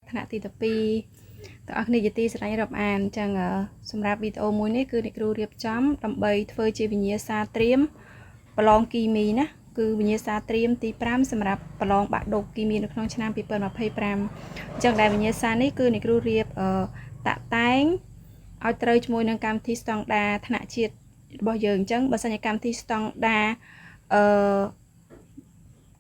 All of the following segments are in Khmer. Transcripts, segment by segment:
ឋានៈទី12តើអស់គ្នាជាទីស្រឡាញ់រាប់អានចឹងសម្រាប់វីដេអូមួយនេះគឺអ្នកគ្រូរៀបចំដើម្បីធ្វើជាវិញ្ញាសាត្រៀមប្រឡងគីមីណាគឺវិញ្ញាសាត្រៀមទី5សម្រាប់ប្រឡងបាក់ឌុបគីមីនៅក្នុងឆ្នាំ2025អញ្ចឹងដែលវិញ្ញាសានេះគឺអ្នកគ្រូរៀបតាក់តែងឲ្យត្រូវជាមួយនឹងកម្មវិធីស្តង់ដារថ្នាក់ជាតិរបស់យើងអញ្ចឹងបើសិនជាកម្មវិធីស្តង់ដារ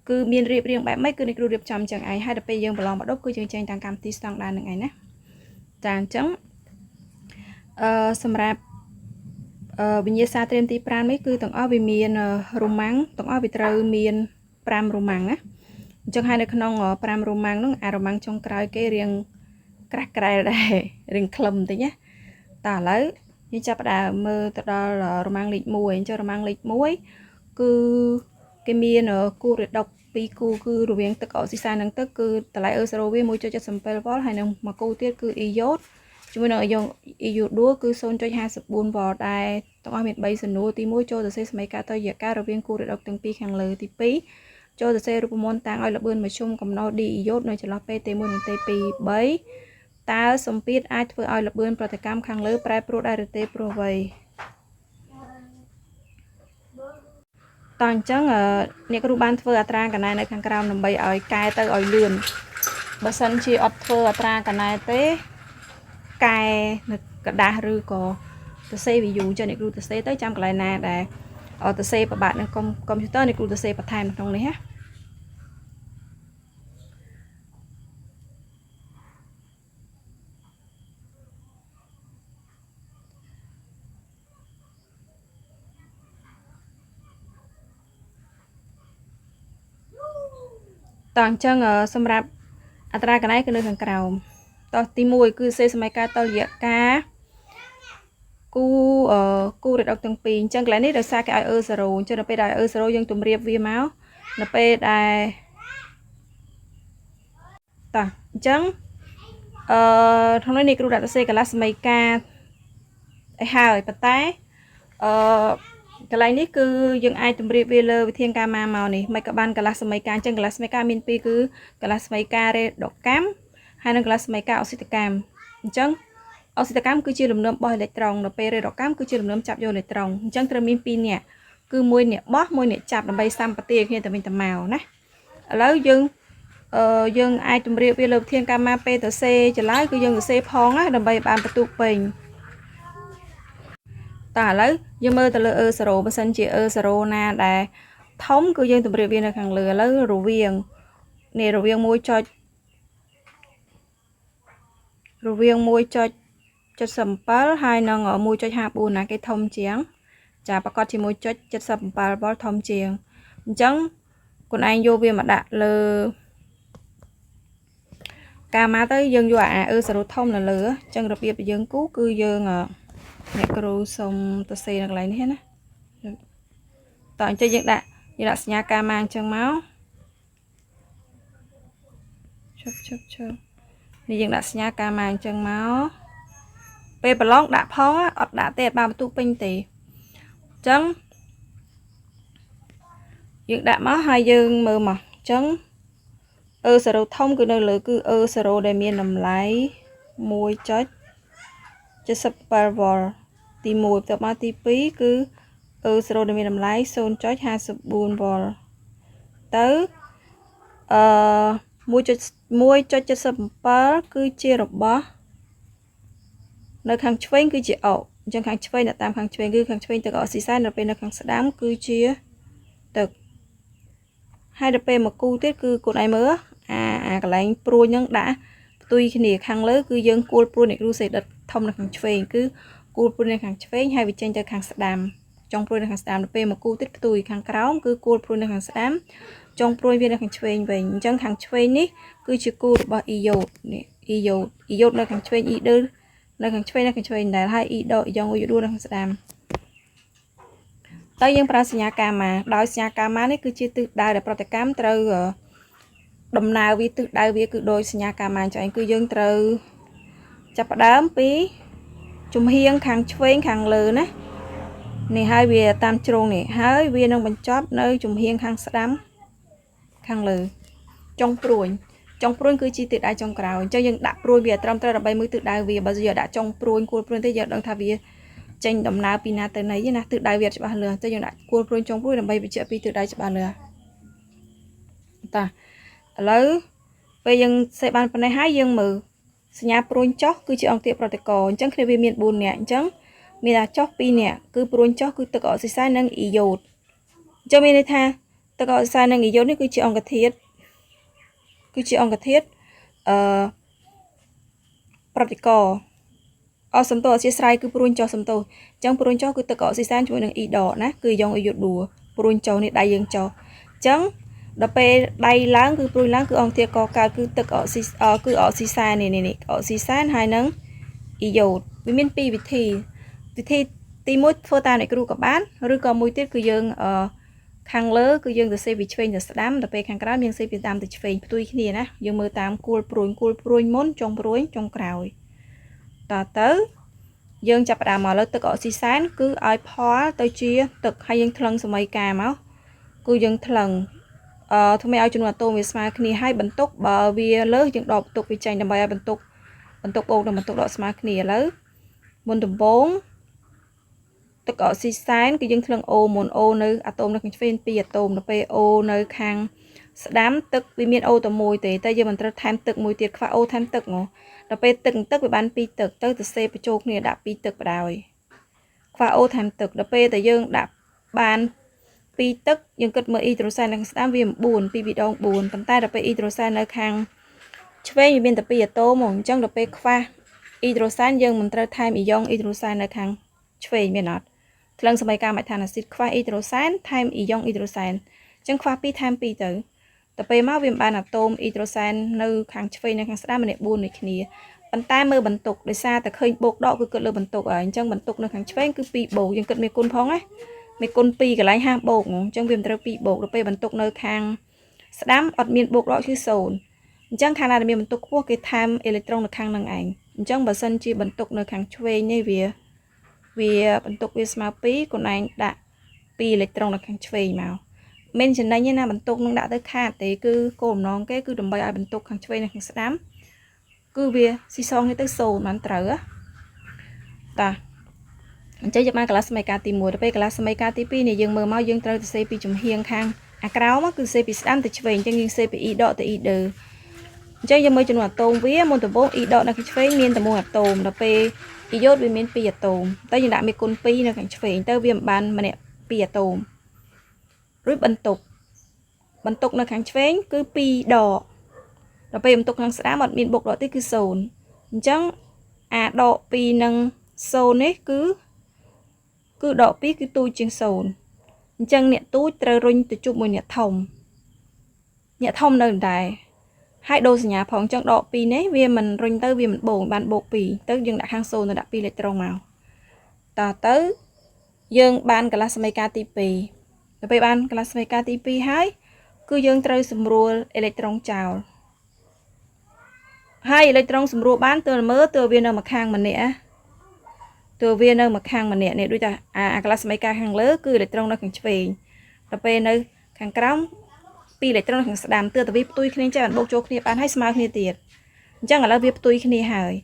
គឺមានរៀបរៀងបែបម៉េចគឺអ្នកគ្រូរៀបចំចឹងឯងហើយដល់ពេលយើងប្រឡងបាក់ឌុបគឺយើងចេញតាមកម្មវិធីស្តង់ដារនឹងឯងណាចាអញ្ចឹងសម្រាប់វិញ្ញាសាត្រៀមទី5នេះគឺទាំងអស់វាមានរ៉ូម៉ាំងទាំងអស់វាត្រូវមាន5រ៉ូម៉ាំងណាអញ្ចឹងហើយនៅក្នុង5រ៉ូម៉ាំងនោះអារ៉ូម៉ាំងចុងក្រោយគេរៀងក្រាស់ក្រែលដែររៀងខ្លឹមតិចណាតើឥឡូវយើងចាប់ផ្ដើមមើលទៅដល់រ៉ូម៉ាំងលេខ1អញ្ចឹងរ៉ូម៉ាំងលេខ1គឺគេមានគូរ៉េដុក2គូគឺរវាងទឹកអុកស៊ីសែននិងទឹកគឺតម្លៃ0វា 1.77 វ៉ុលហើយនឹងមួយគូទៀតគឺអ៊ីយ៉ូតជាមួយនឹងអ៊ីយ៉ូតដួលគឺ 0.54 វ៉ុលដែរទាំងអស់មាន3សំណួរទី1ចូលទៅសេសមីការតុល្យការរវាងគូរ៉េដុកទាំងពីរខាងលើទី2ចូលទៅសេរូបមន្តតាំងឲ្យល្បឿនមធ្យមកំណត់ឌីអ៊ីយ៉ូតនៅចន្លោះពេលទី1និងទី2 3តើសម្ពាធអាចធ្វើឲ្យល្បឿនប្រតិកម្មខាងលើប្រែប្រួលដែរឬទេព្រោះអ្វីតោះអញ្ចឹងអ្នកគ្រូបានធ្វើអត្រាកណែនៅខាងក្រោមដើម្បីឲ្យកែទៅឲ្យលឿនបើសិនជាអត់ធ្វើអត្រាកណែទេកែនៅกระดาษឬក៏ទៅសេវីយូចឹងអ្នកគ្រូទៅសេទៅចាំកន្លែងណាដែលទៅសេប្របាក់នៅកុំព្យូទ័រអ្នកគ្រូទៅសេបន្ថែមក្នុងនេះណាតោះអញ្ចឹងសម្រាប់អត្រាកណែគឺនៅខាងក្រោមតោះទី1គឺសេសមីការតុល្យការគូរ៉េដុកទាំងពីរអញ្ចឹងកន្លែងនេះដោយសារគេឲ្យ0អញ្ចឹងដល់ពេលឲ្យ0យើងទម្រាបវាមកដល់ពេលដែលតោះអញ្ចឹងក្នុងនេះគ្រូដាក់ទៅសេកន្លះសមីការឲ្យហើយប៉ុន្តែកន្លែងនេះគឺយើងអាចទម្រាបវាលើវិធានការមកនេះមិនក៏បានកន្លះសមីការអញ្ចឹងកន្លះសមីការមាន2គឺកន្លះសមីការរ៉េដុកម្មហើយនិងកន្លះសមីការអុកស៊ីតកម្មអញ្ចឹងអុកស៊ីតកម្មគឺជាលំនាំបោះអេឡិចត្រូនដល់ពេលរ៉េដុកម្មគឺជាលំនាំចាប់យកអេឡិចត្រូនអញ្ចឹងត្រូវមាន2នាក់គឺមួយអ្នកបោះមួយអ្នកចាប់ដើម្បីសម្បទាគ្នាទៅវិញទៅមកណាឥឡូវយើងអាចទម្រាបវាលើវិធានការមកពេលទៅសេចន្លើយគឺយើងទៅសេផងណាដើម្បីបានបន្ទុកពេញតើឥឡូវយើងមើលទៅលើ0បើសិនជា0ណាដែលធំគឺយើងទម្រាបវានៅខាងលើឥឡូវរវាង1.77ហើយនឹង 1.54 ណាគេធំជាងចាប្រកាសជា 1.77 វ៉ុលធំជាងអញ្ចឹងខ្លួនឯងយកវាមកដាក់លើកាម៉ាទៅយើងយក0ធំនៅលើអញ្ចឹងរបៀបយើងគូគឺយើងអ្នកគ្រូសុំទៅសេនៅកន្លែងនេះណាតោះអញ្ចឹងយើងដាក់សញ្ញាកាម៉ាអញ្ចឹងមកឈប់នេះយើងដាក់សញ្ញាកាម៉ាអញ្ចឹងមកពេលប្រឡងដាក់ផងអត់ដាក់ទេអត់បានបន្ទុកពេញទេអញ្ចឹងយើងដាក់មកហើយយើងមើលមកអញ្ចឹង0ធំគឺនៅលើគឺ0ដែលមានតម្លៃ 1.77 វ៉ុលទី1បន្ទាប់មកទី2គឺ0ដែលមានតម្លៃ 0.54 វ៉ុលទៅ1.77 គឺជារបស់នៅខាងឆ្វេងគឺជាអុកអញ្ចឹងខាងឆ្វេងដាក់តាមខាងឆ្វេងគឺខាងឆ្វេងទឹកអុកស៊ីសែនដល់ពេលនៅខាងស្ដាំគឺជាទឹកហើយដល់ពេលមកគូទៀតគឺខ្លួនឯងមើលអាកន្លែងព្រួយហ្នឹងដាក់ផ្ទុយគ្នាខាងលើគឺយើងគួលព្រួយអ្នកគ្រូសេដិតធំនៅខាងឆ្វេងគឺគួលព្រួយនៅខាងឆ្វេងហើយវាចេញទៅខាងស្ដាំចុងព្រួយនៅខាងស្ដាំដល់ពេលមកគូទៀតផ្ទុយខាងក្រោមគឺគួលព្រួយនៅខាងស្ដាំចុងព្រួយវានៅខាងឆ្វេងវិញអញ្ចឹងខាងឆ្វេងនេះគឺជាគូរបស់អ៊ីយ៉ូតនេះអ៊ីយ៉ូតនៅខាងឆ្វេងអ៊ីដឺនៅខាងឆ្វេងដែរហើយអ៊ីដយ៉ងអ៊ីដួនៅខាងស្ដាំតើយើងប្រើសញ្ញាកាម៉ាដោយសញ្ញាកាម៉ានេះគឺជាទិសដៅដែលប្រតិកម្មត្រូវដំណើរវាទិសដៅវាគឺដោយសញ្ញាកាម៉ាចុះឯងគឺយើងត្រូវចាប់ផ្ដើមពីជំហៀងខាងឆ្វេងខាងលើណានេះហើយវាតាមជ្រុងនេះហើយវានឹងបញ្ចប់នៅជំហៀងខាងស្ដាំខាងលើចុងព្រួយ trong pruôn cứ chi từ đai trong cào cho dân đặt pruôn về trong tơ bay mới từ đai về bao giờ đã trong pruôn thế giờ đang thay vì tranh đầm na pina tới này na từ đai Việt cho bà lừa cho dân đã pruôn trong pruôn bay bị chợ pi từ đai cho bà lừa ta lấy bây giờ sẽ ban phần này hai dân mở nhà pruôn chóc cứ chỉ ông tiệm protocol chẳng khi về miền buồn nè chẳng miền là chóc pi nè cứ pruôn chóc cứ tự có sự sai năng ý dột cho mình đây tha tự có sai năng ý dộtนี่คือchỉ ôngกระเทียดปฏิกรเอาสมโตเสียสายคือปรุนจอสมโตจังปรุนจอคือตะเกาะสีสันช่วยหนึ่งอีดอนะคือยองอีหยดดัวปรุนจอนี่ได้ยังจอจังดับไปได้ล้างคือปรุนล้างคือองเทียกอกาคือตะเกาะสีคือออกสีสันนี่ออกสีสันหายนังอีหยดวิมินปีวิธีตีมุดโฟตาในกรูกับบ้านหรือก็มุดติดคือยังข้างเลือคือยังจะเซบิชเฟนจะสดามแต่ไปข้างกลางยังเซบิตามติชเฟนตุยขี้นี่นะยังมือตามกูปรุนม้วนจงปรุนจงกล่าวต่อเต้ยังจับดามาแล้วตะกอสีสันคือไอพอตัวเชียตึกให้ยังทลังสมัยกาเมากูยังทลังทำไมเอาจนว่าโตมีสมาร์ทนี่ให้บรรทุกบ่เวียเลิกยังดอกตกวิจัยทำไมบรรทุกโอ่งบรรทุกดอกสมาร์ทนี่แล้วบนตุ่มโป่งตะเกาะสีสันก็ยังทลังโอมนโอในอะโตมในเฟนปีอะโตมในเปโอในคางสดามตึกวิมีโอตัวมวยแต่ยังมันจะทำตึกมวยเตียฟ้าโอทำตึกงอเราไปตึกไปบ้านปีตึกตึกแต่เซไปโจกเนี่ยดับปีตึกไปได้ฟ้าโอทำตึกเราไปแต่ยังดับบ้านปีตึกยังเกิดเมื่ออีโตรไซน์ในสดามวิมบุญปีบิดองบุญปันใต้เราไปอีโตรไซน์ในคางช่วยมีแต่ปีอะโตมองจังเราไปฟ้าอีโตรไซน์ยังมันจะทำอียองอีโตรไซน์ในคางช่วยมีนอดทลังสมัยการหมายฐานสิทธิ์ฟ้าอีโตรไซน์ทำอียองอีโตรไซน์จังฟ้าปีทำปีตึกแต่ไปมาวิมบานอะโตมอีโตรไซน์ในคางช่วยในคางสดามมันเนี่ยบุญในขี้ปันใต้มือบรรทุกโดยซาแต่เคยโบกดอกคือเกิดเลยบรรทุกจังบรรทุกในคางช่วยคือปีโบกยังเกิดมีกุนพ้องมีกุนปีกับไรห้าโบกจังวิมเตอร์ปีโบกเราไปบรรทุกในคางสดามอดมีโบกดอกชื่อโซนจังคางนามีบรรทุกพวกกิทามอิเล็กตรอนในคางนังเองจังบัสันจีบรรทุกในคางช่วยในเวียบรรทุกเวียสมาปีคนไหนด่าปีอิเล็กตรอนในคางช่วยมาเมนฉันได้เนี่ยนะบรรทุกนั่งด่าได้ขาดแต่คือโกมน้องแกคือดมใบไอบรรทุกคางช่วยในคางสดามcứ về si son cái tới sầu mà trở ta chơi giật mang class mấy cá tìm mùa để class mấy cá tí pi này dừng mờ mau dừng tới từ CP chấm hiền khang cáo mà cứ CP sẵn từ chơi chân nhưng CPI đọ từ idơ chơi giật mơ chân hoạt tôm vía môn từ bốn idọ là cái chơi miên từ môn hoạt tôm là pe iốt với miên pi tôm tới giờ đã mấy con pi là cái chơi tới viêm ban mà nè pi tôm rồi bận tục là cái chơi cứ pi đỏเราไปมันตกทางสระมันมีบกดอกที่คือโซนจังดอกปีนังโซนนี่คือดอกปีคือตู้จิงโซนจังเนี่ยตู้เตอรุนตัวจุบมวยเนี่ยทอมเดินได้ให้โดสัญญาพองจังดอกปีนี้เวียมันรุนเตอเวียมันโบกบานโบกปีเตอยังดักข้างโซนตัวดักปีเลยตรงมาต่อเตอยังบานกลาสมัยกาตีปีเราไปบานกลาสมัยกาตีปีให้คือยังเตอสมรูอิเล็กตรอนเจ้าให้อิเล็กตรอนสำรวจบ้านตัวเมื่อตัวเวียนเอามาข้างมันเนี่ยตัวเวียนเอามาข้างมันเนี่ยด้วยจ้ะกลาสมัยการข้างเลือคืออิเล็กตรอนในข้างเฉยเราไปในข้างกลางปีอิเล็กตรอนข้างสดามตัววิบตุยขึ้นใจมันโบกโจกเนี่ยบ้านให้สมาร์ทเนี่ยเตียดจังอะไรวิบตุยขึ้นเนี่ยหาย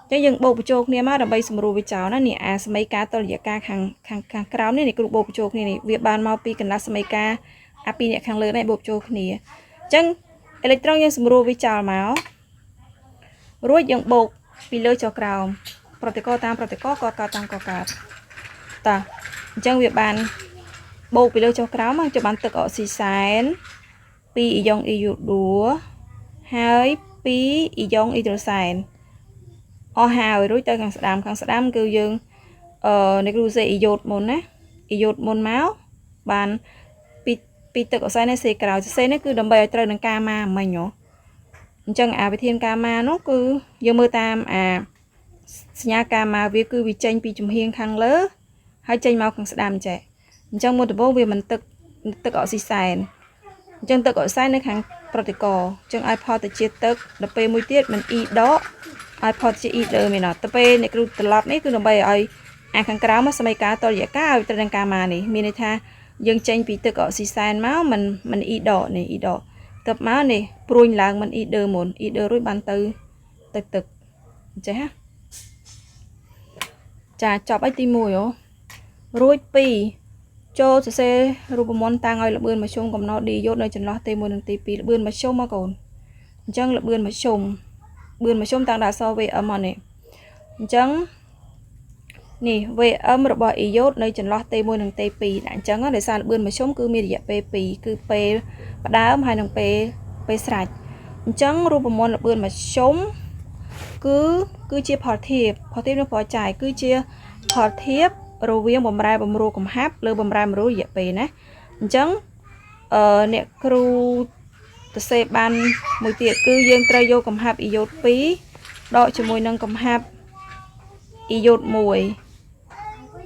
จังยังโบกโจกเนี่ยมาเราไปสำรวจวิจารณ์นั่นเนี่ยสมัยการตัวเหยียดการข้างกลางนี่กลุ่มโบกโจกนี่วิบบ้านมาปีกันละสมัยการปีเนี่ยข้างเลือในโบกโจกเนี่ยจังอิเล็กตรอนยังสำรวจวิจารณ์มารู้ยังโบกปีเลยจอกราวโปรติโกตามโปรติโกกอดตามกอดตาจังเวียบานโบกปีเลยจอกราวมันจะบันตึกออกสีแสนปีอียองอีหยุดดัวหายปีอียองอีตัวแสนหายรู้ใจขังสดามคือยังในกรุเซอีหยุดมนนะอีหยุดมนเมาส์บานปีตึกออกแสนในเซกราวเซนี่คือดำใบเตอร์นังกามาไม่หนอจังไปเทียนกามาเนาะคือยังมือตามสัญญากามาวิคือวิจัยปีจุ่มเฮียงคังเลอให้ใจเมาขังสดามใจจังมือตัวโบวิมันตึกออกสีแสนจังตึกออกไซในขังโปรติโกจังไอพอตเจียตึกแต่ไปมือเตี้ยมันอีดอไอพอตเจียอีเดิมไม่หนอแต่ไปในกรุตลับนี่คือลงไปไอขังกราวมาสมัยกาตัวใหญ่ก้าวตระดังกามานี่มีในท่ายังใจปีตึกออกสีแสนเมามันอีดอนี่อีดอ tập máu này pruin làng mình ít đơ rồi bàn từ tực chế ha chà chọc ấy tim mùi ó rồi pi cho xe rubomon tăng ơi là bươn mà chung cầm nó đi vô nơi chân lo tê mùi nâng tì pi là bươn mà chung mà còn chân là bươn mà chung tăng đã so về âm này chân nè về âm rồi bỏ ý dốt nơi chân lo tê mùi nâng tê pi đạn chân á để sao là bươn mà chung cứ mi dạ p pi cứ p đá âm hai nâng p sạch chân rubomon là bươn mà chung cứ chia phò thiệp nó phò chạy cứ chia phò thiệp rồi viên bầm rai bầm rô cầm háp lơ bầm rai bầm rô dẹp về nè chẳng nè kêu từ xe ban mùi tiệt cứ dương trai vô cầm háp iốt pí đọ cho mùi nâng cầm háp iốt mùi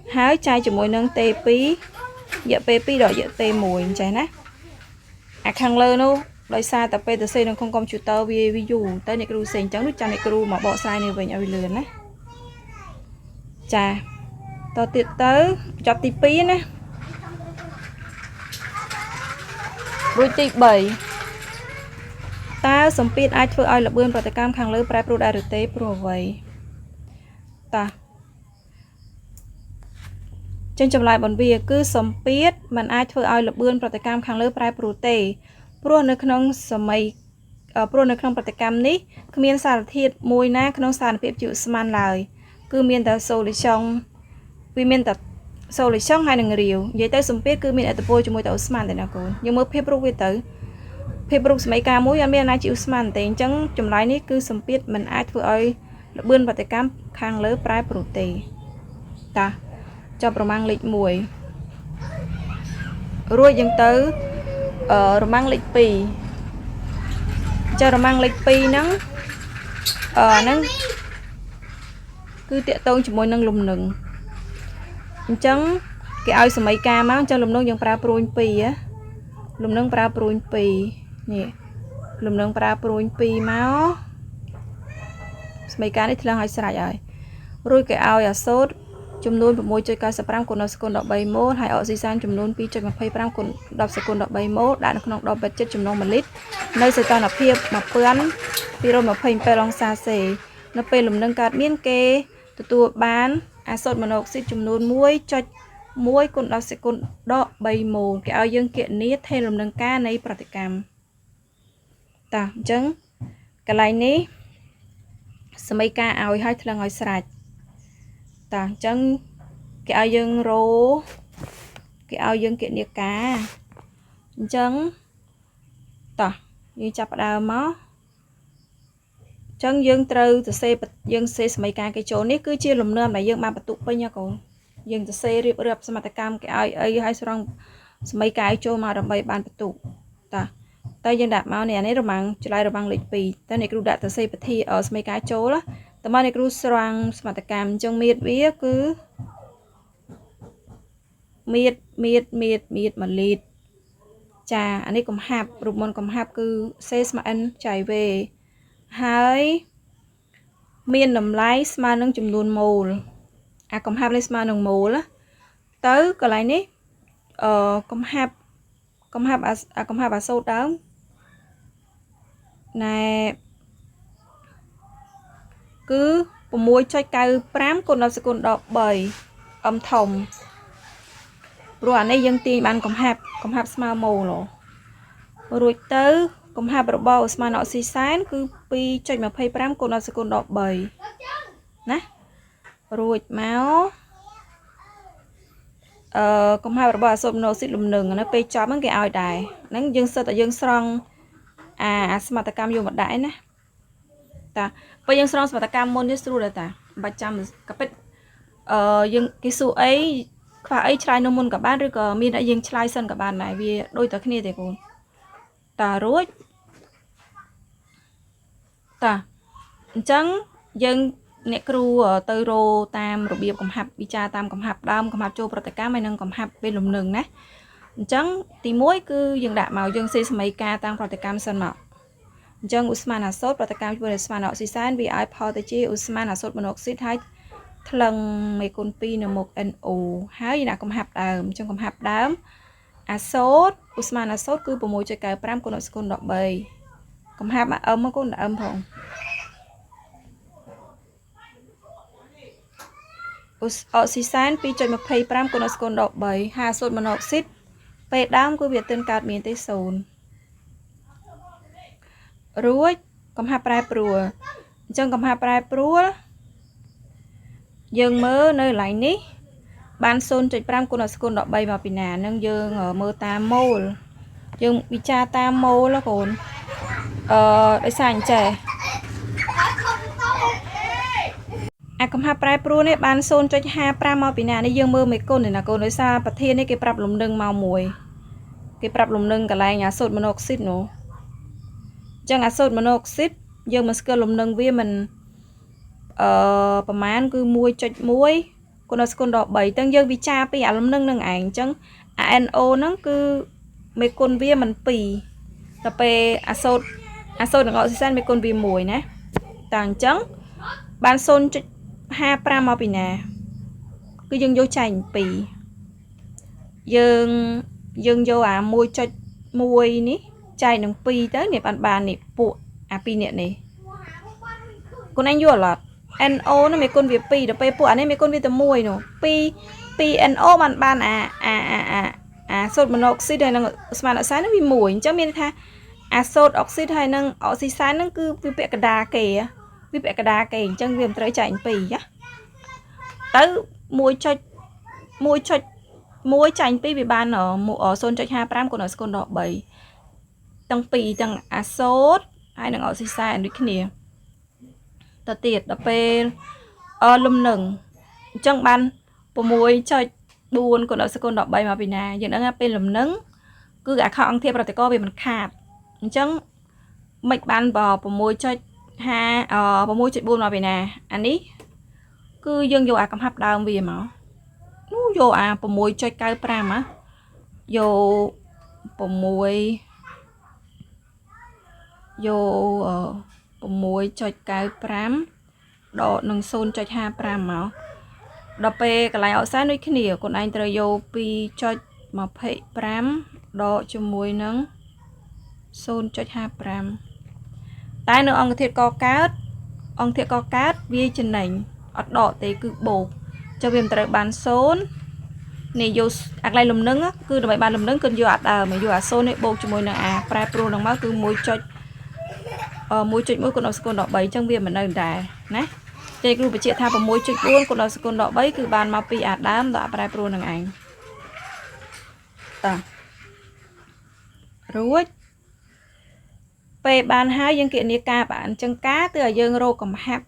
hái chai cho mùi nâng tê pí dẹp pí đọ dẹp tê mùi chạy nè khang lơ nô đôi xa tập từ xe nâng không công chủ tơ ví dụ tới nè kêu xanh trắng nước cho nè kêu mà bỏ sai này về nhau lườn nè chà tao tiệt tới chọc tí pí nè rồi tí 7 ta sầm pít aiធ្វើឲ្យលបឿនប្រតិកម្មខាងលើប្រែប្រួលដែរឬទេព្រោះអ្វីតាចេញចម្លើយបន្វាគឺសំពីតมันអាចធ្វើឲ្យលបឿនប្រតិកម្មខាងលើប្រែប្រួលទេព្រោះនៅក្នុងប្រតិកម្មនេះគ្មានសារធាតុមួយណាក្នុងសារភាពជាស្មានឡើយគឺមានតែសូលីឆុងវាមានតែសូលីឆុងហើយនឹងរាវនិយាយទៅសំពីតគឺមានអត្តពលជាមួយទៅអូស្មានតែណាកូនយើងមើលភាពរូបវាទៅភាពរូបសម័យកាលមួយអត់មានណាជាអូស្មានទេអញ្ចឹងចម្លើយនេះគឺសំពីតมันអាចធ្វើឲ្យលបឿនប្រតិកម្មខាងលើប្រែប្រួលទេតាចាប់ប្រមាំងលេខ1រួចយើងទៅរមាំងលេខ2ចារមាំងលេខ2ហ្នឹងហ្នឹងគឺតាក់ទងជាមួយនឹងលំនឹងអញ្ចឹងគេឲ្យសម័យកាលមកអញ្ចឹងលំនឹងយើងប្រើព្រួយ2លំនឹងប្រើព្រួយ2នេះលំនឹងប្រើព្រួយ2មកសម័យកាលនេះថ្លឹងឲ្យស្រេចហើយរួចគេឲ្យអាសូតចំនួន 6.95 គុណ10សេគុណ13ម៉ូលហើយអុកស៊ីសែនចំនួន 2.25 គុណ10សេគុណ13ម៉ូលដាក់នៅក្នុងដបបេតចិត្តចំណង1លីត្រនៅសីតុណ្ហភាព 1227 អង្សាសេនៅពេលលំនឹងកើតមានគេទទួលបានអាសូតម៉ូណូអុកស៊ីតចំនួន 1.1 គុណ10សេគុណ13ម៉ូលគេឲ្យយើងគណនាថេរលំនឹងការនៃប្រតិកម្មតោះអញ្ចឹងកន្លែងនេះសម័យកាលឲ្យហើយថ្លឹងឲ្យស្រេចតោះអញ្ចឹងគេឲ្យយើងរោគេឲ្យយើងគណនាការអញ្ចឹងតោះយើងចាប់ផ្ដើមមកអញ្ចឹងយើងត្រូវសរសេរយើងសរសេរសម័យកាលគេចូលនេះគឺជាលំនាំដែលយើងបានបន្ទុកពេញណាកូនយើងសរសេររៀបរាប់សមត្ថកម្មគេឲ្យអីឲ្យស្រង់សម័យកាលចូលមកដើម្បីបានបន្ទុកតោះតែយើងដាក់មកនេះអានេះរមាំងចល័យរមាំងលេខ2តែអ្នកគ្រូដាក់សរសេរពិធីសម័យកាលចូលតើមកអ្នកគ្រូស្រង់សមត្ថកម្មអញ្ចឹងមៀតវាគឺមៀត1លីត្រចាអានេះកំហាប់រូបមន្តកំហាប់គឺសេស្មើ n ចៃវេហើយមានតម្លៃស្មើនឹងចំនួនម៉ូលអាកំហាប់នេះស្មើនឹងម៉ូលទៅកន្លែងនេះកំហាប់អាសូតដើមណែគឺ 6.95 គុណ10សេគុណ13អមធំព្រោះអានេះយើងទាញបានកំហាប់ស្មើម៉ូលរួចទៅកំហាប់របស់អូស្មန်អុកស៊ីសែនគឺ 2.25 គុណ10សេគុណ13ណារួចមកកំហាប់របស់អាសូតម៉ូណូស៊ីតលំនឹងណាពេលចប់ហ្នឹងគេឲ្យដែរហ្នឹងយើងសិតតែយើងស្រង់អាសមត្ថកម្មយកមកដាក់ឯណាតាពេលយើងស្រង់សមត្ថកម្មមុននេះស្រួលដែរតាបាច់ចាំកាពិតយើងគេសួរអីខ្វះអីឆ្លើយនៅមុនក៏បានឬក៏មានអីយើងឆ្លើយសិនក៏បានដែរវាដូចតែគ្នាទេកូនតារួចតាអញ្ចឹងយើងអ្នកគ្រូទៅរោតាមរបៀបកំហាប់វិចារតាមកំហាប់ដើមកំហាប់ចូលប្រតិកម្មហើយនឹងកំហាប់ពេលលំនឹងណាអញ្ចឹងទី1គឺយើងដាក់មកយើងសេសម័យការតាមប្រតិកម្មសិនមកអញ្ចឹងអូស្មန်អាសូតប្រតិកម្មជាមួយអូស្មန်អុកស៊ីសែនវាឲ្យផលទៅជាអូស្មန်អាសូតម៉ូណូអុកស៊ីតហើយថ្លឹងមេគុណ2នៅមុខ NO ហើយដាក់កំហាប់ដើមអញ្ចឹងកំហាប់ដើម អាសូតឧស្ម័នអាសូតគឺ 6.95 គុណដល់សកុល13កំហាប់មកអឹមមកគុណដល់អឹមផងអុកស៊ីសែន 2.25 គុណដល់សកុល13ហើយអាសូតម៉ូណូអុកស៊ីតពេលដើមគឺវាទិនកើតមានទេ0រួចកំហាប់ប្រែប្រួលអញ្ចឹងកំហាប់ប្រែប្រួលយើងមើលនៅកន្លែងនេះបាន 0.5 គុណដល់សកុល13មកពីណានឹងយើងមើលតាមម៉ូលយើងវិចារតាមម៉ូលកូនដោយសារអញ្ចេះអាកំហាប់ប្រែប្រួលនេះបាន 0.55 មកពីណានេះយើងមើលមេគុណណាកូនដោយសារប្រធាននេះគេប្រាប់លំនឹងមកមួយគេប្រាប់លំនឹងកន្លែងអាសូតម៉ូណូអុកស៊ីតនោះអញ្ចឹងអាសូតម៉ូណូអុកស៊ីតយើងមិនស្គាល់លំនឹងវាមិនប្រមាណគឺ 1.1 គុណដល់សកុល13ទាំងយើងវិចារពីអាលំនឹងនឹងឯងអញ្ចឹងអា NO ហ្នឹងគឺមេគុណវាមិន2ដល់ពេលអាសូតនឹងអុកស៊ីសែនមេគុណវា1ណាតើអញ្ចឹងបាន 0.55 មកពីណាគឺយើងយកចែក2យើងយកអា 1.1 នេះចែកនឹង2ទៅនេះបាននេះពួកអា2នេះនេះកូនឯងយល់អត់ NO នោះមេគុណវា2ដល់ពេលពួកអានេះមេគុណវាតែ1នោះ2 NO បានអាសូតម៉ូណូអុកស៊ីតហើយនឹងស្មើអុកសែននឹងវា1អញ្ចឹងមានន័យថាអាសូតអុកស៊ីតហើយនឹងអុកស៊ីសែននឹងគឺវាពាក់កណ្ដាលគេអញ្ចឹងវាមិនត្រូវចែក2ណាទៅ1.1 ចែក2វាបាន 0.55 គុណដល់សកុល13ទាំងពីរទាំងអាសូតហើយនឹងអុកស៊ីសែនដូចគ្នាទៅទៀតដល់ពេលលំនឹងអញ្ចឹងបាន 6.4 គុណដល់សកុល13មកពីណាយើងដឹងថាពេលលំនឹងគឺអាខុសអង្គធាតុប្រតិករវាមិនខាតអញ្ចឹងមិនបាន 6.4 មកពីណាអានេះគឺយើងយកអាកំហាប់ដើមវាមកនោះយកអា 6.95 យក 6.95 ដកនឹង 0.55 មកដល់ពេលកន្លែងអុកសែនដូចគ្នាកូនឯងត្រូវយក 2.25 ដកជាមួយនឹង 0.55 តែនៅអង្គធាតុកកើតវាចំណេញអត់ដកទេគឺបូកចុះវាមិនត្រូវបាន0នេះយកអាកន្លែងលំនឹងគឺដើម្បីបានលំនឹងគឺយកអាដើមយកអា0នេះបូកជាមួយនឹងអាប្រែប្រួលនឹងមកគឺ 1.1 គុណដល់សកុល13អញ្ចឹងវាមិននៅដែរណាទេគ្រូបញ្ជាក់ថា 6.4 គុណដល់សកុល13គឺបានមកពីអាដើមដល់អាប្រែប្រួលនឹងឯងតោះរួចពេលបានហើយយើងគណនាការបានអញ្ចឹងការគឺឲ្យយើងរកកំហាប់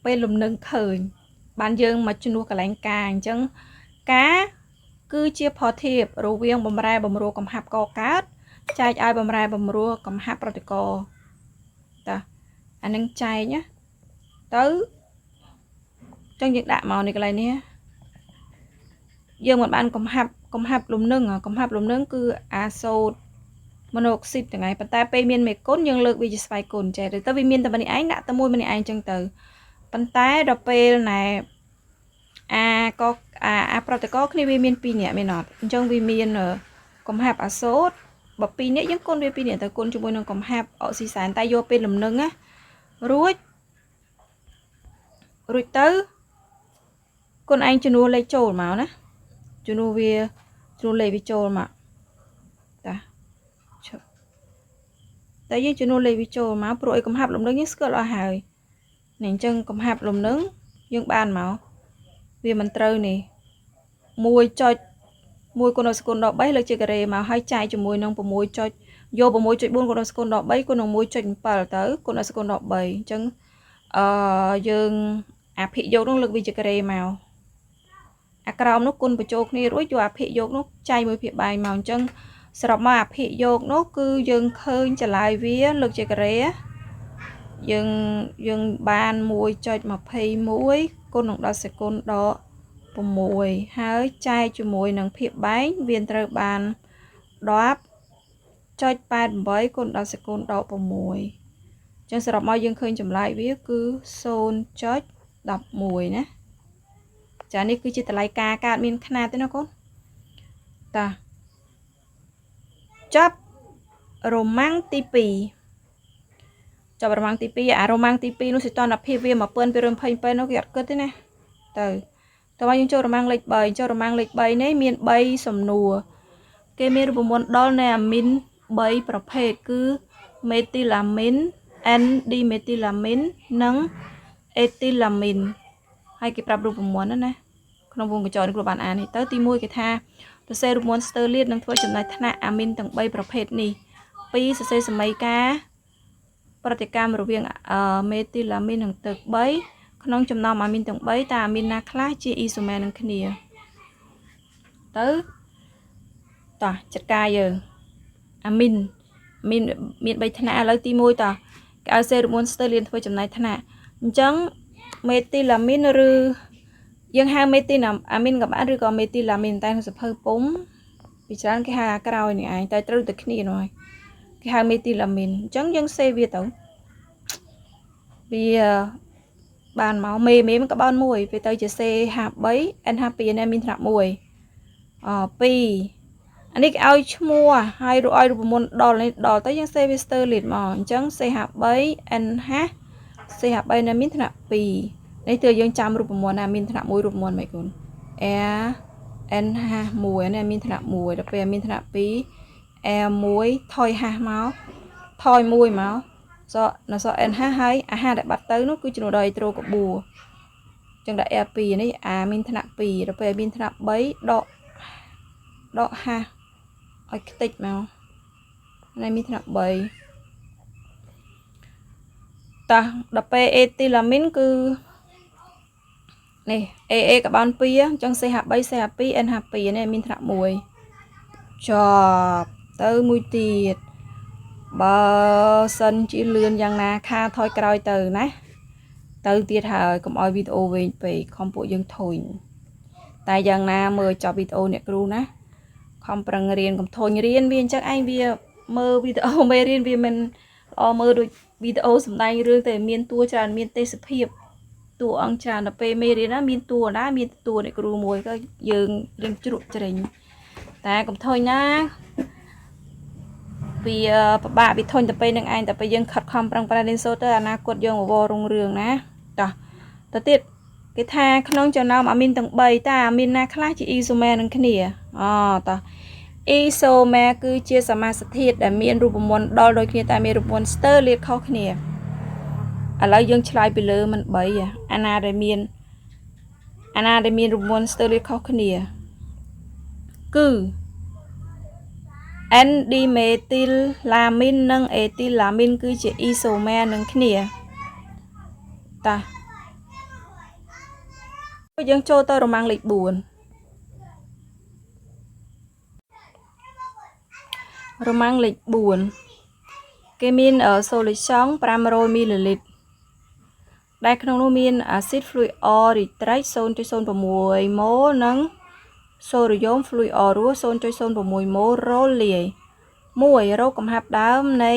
ពេលលំនឹងឃើញបានយើងមកជំនួសកន្លែងការអញ្ចឹងការគឺជាផធៀបរវាងបំរែបំរួលកំហាប់កកើតចែកឲ្យបំរែបំរួលកំហាប់ប្រតិករតើអានឹងចែកណាទៅចឹងយើងដាក់មកនេះកន្លែងនេះយើងមិនបានកំហាប់លំនឹងគឺអាសូតម៉ូណូអុកស៊ីតទាំងឯងប៉ុន្តែពេលមានមេគុណយើងលើកវាជាស្វ័យគុណចេះទៅវាមានតែម្នាក់ឯងដាក់តែមួយម្នាក់ឯងចឹងទៅប៉ុន្តែដល់ពេលណែអាប្រតិករគ្នាវាមាន2នាក់មែនអត់អញ្ចឹងវាមានកំហាប់អាសូតបើ2នាក់យើងគុណវា2នាក់ទៅគុណជាមួយនឹងកំហាប់អុកស៊ីសែនតែយកពេលលំនឹងណារួចទៅគុណឯងជំនួសលេខចូលមកណាជំនួសលេខវាចូលមកតែយើងជំនួសលេខវាចូលមកព្រោះឲ្យកំហាប់លំនឹងយើងស្គាល់អស់ហើយនេះអញ្ចឹងកំហាប់លំនឹងយើងបានមកវាមិនត្រូវនេះ 1.1 គុណដល់សកុល13លើកជាការ៉េមកហើយចែកជាមួយនឹង 6.4 គុណដល់សកុល13គុណនឹង 1.7 ទៅគុណដល់សកុល13អញ្ចឹងយើងអាភិយកនោះលើកវាជាការ៉េមកអាក្រោមនោះគុណបញ្ចូលគ្នារួចយកអាភិយកនោះចែកមួយភាគបែងមកអញ្ចឹងសរុបមកអាភិយកនោះគឺយើងឃើញចម្លើយវាលើកជាការ៉េយើងបាន 1.21 គុណនឹង10សេគុណដក6ហើយចែកជាមួយនឹងភាគបែងវាត្រូវបាន 10.88 គុណ10សេគុណដក6អញ្ចឹងសរុបមកយើងឃើញចម្លើយវាគឺ 0.11 ណាចានេះគឺជាតម្លៃការកើតមានຂະຫນាតទេណាកូនតា ចាប់រ៉ូម៉ាំងទី2ចាប់រ៉ូម៉ាំងទី2អារ៉ូម៉ាំងទី2នោះសីតុណ្ហភាពវា1227នោះគេអត់គិតទេណាទៅតើយើងចូលរ៉ូម៉ាំងលេខ3ចូលរ៉ូម៉ាំងលេខ3នេះមាន3សំណួរគេមានរូបមន្តដុលនៃអាមីន3ប្រភេទគឺមេទីឡាមីន N ឌីមេទីឡាមីននិងអេទីឡាមីនហើយគេប្រាប់រូបមន្តណាក្នុងវងកញ្ចក់នេះគ្រូបានអាននេះទៅទី1គេថាសរសេររូបមន្តស្ទើលាតនឹងធ្វើចំណែកថ្នាក់អាមីនទាំង3ប្រភេទនេះ2សរសេរសមីការប្រតិកម្មរវាងមេទីឡាមីននិងទឹក3ក្នុងចំណោមអាមីនទាំង3តើអាមីនណាខ្លះជាអ៊ីសូមែរនឹងគ្នាទៅតោះចាត់ការយើងអាមីនមាន3ថ្នាក់ឥឡូវទី1តោះគេឲ្យសេរូបមន្តស្ទើលាតធ្វើចំណែកថ្នាក់អញ្ចឹងមេទីឡាមីនឬយើងហៅមេទីអាមីនក៏បានឬក៏មេទីឡាមីនតែក្នុងសភៅពុំពីច្រើនគេហៅក្រោយនេះឯងតែត្រូវតែគ្នានោះហើយគេហៅមេទីឡាមីនអញ្ចឹងយើងសេវាទៅវាបានមកមេมันក៏បានមួយពេលទៅជា CH3 NH2 នេះមានថ្នាក់1 2អានេះគេឲ្យឈ្មោះហើយឲ្យរូបមន្តដល់នេះដល់ទៅយើងសេវាស្ទើលាតមកអញ្ចឹង CH3 NH CH3 នេះមានថ្នាក់2នេះទើបយើងចាំរូបមន្តណាមានថ្នាក់1រូបមន្តមិនគុណ R NH1 នេះមានថ្នាក់1ដល់ពេលមានថ្នាក់2 R1 ថយ H មកថយ1មកសនៅស NH ហើយអាហារដែលបាត់ទៅនោះគឺចំនួនដល់អេត្រូកាបួអញ្ចឹងដាក់ R2 នេះ A មានថ្នាក់2ដល់ពេលមានថ្នាក់3ដក H ឲ្យខ្ទេចមកនេះមានថ្នាក់3តោះដល់ពេលអេទីឡាមីនគឺនេះ AA ក៏បាន2អញ្ចឹង CH3 CH2 NH2 នេះមានថ្នាក់1ចប់ទៅមួយទៀតបើសិនជាលឿនយ៉ាងណាខាថយក្រោយទៅណាទៅទៀតហើយកុំឲ្យវីដេអូវែងពេកខំពួកយើងធុញតែយ៉ាងណាមើលចប់វីដេអូអ្នកគ្រូណាខំប្រឹងរៀនកុំធុញរៀនវាអញ្ចឹងឯងវាមើលវីដេអូមេរៀនវាមិនល្អមើលដូចវីដេអូសម្ដែងរឿងតែមានតួច្រើនមានទេសភាពតួអង្គច្រើនដល់ពេលមេរៀនណាមានតួណាមានតួអ្នកគ្រូមួយក៏យើងរៀនជ្រក់ជ្រេញតែកុំធុញណាវាពិបាកវាធុញទៅពេលនឹងឯងតែពេលយើងខិតខំប្រឹងប្រែងរៀនសូត្រទៅអនាគតយើងវរុងរឿងណាតោះទៅទៀតគេថាក្នុងចំណោមអាមីនទាំង3តើអាមីនណាខ្លះជាអ៊ីសូមែរនឹងគ្នាតោះអ៊ីសូមែរគឺជាសមាសធាតុដែលមានរូបមន្តដល់ដូចគ្នាតែមានរូបមន្តស្ទើលាតខុសគ្នាឥឡូវយើងឆ្លើយពីលើមិន3អាណាដែលមានរូបមន្តស្ទើលាតខុសគ្នាគឺ N ឌីមេទីឡាមីននិងអេទីឡាមីនគឺជាអ៊ីសូមែរនឹងគ្នាតោះយើងចូលទៅរ៉ូម៉ាំងលេខ4រ៉ូម៉ាំងលេខ4គេមានសូលីសង់500មីលីលីត្រដែលក្នុងនោះមានអាស៊ីតហ្វ្លុយអរីត្រិច 0.06 ម៉ូលនិងសូដ្យូមហ្វ្លុយអរស់ 0.06 ម៉ូលរ៉ូលាយ1រកកំហាប់ដើមនៃ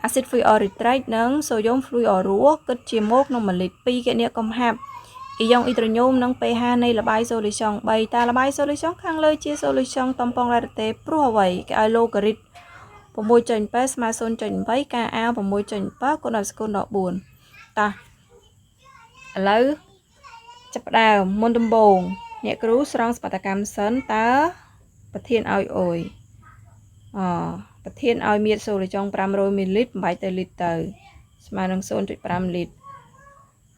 អាស៊ីតហ្វ្លុយអរីត្រិចនិងសូដ្យូមហ្វ្លុយអរស់គិតជាម៉ូលក្នុង1លីត្រ2គណនាកំហាប់អ៊ីយ៉ុងអ៊ីដ្រូញូមនិង pH នៃល្បាយសូលីសង់3តើល្បាយសូលីសង់ខាងលើជាសូលីសង់តំប៉ងរ៉ារ៉ាតេព្រោះអ្វីគេឲ្យឡូហ្គារីត 6.8 ស្មើ 0.8 ការអាវ 6.7 គុណដល់សកុលដល់4តោះឥឡូវចាប់ផ្ដើមមុនដំបូងអ្នកគ្រូស្រង់សបតកម្មសិនតើប្រធានឲ្យអុយប្រធានឲ្យមៀតសូលីចុង500មីលីលីត្របំបែកទៅលីត្រទៅស្មើនឹង 0.5 លីត្រ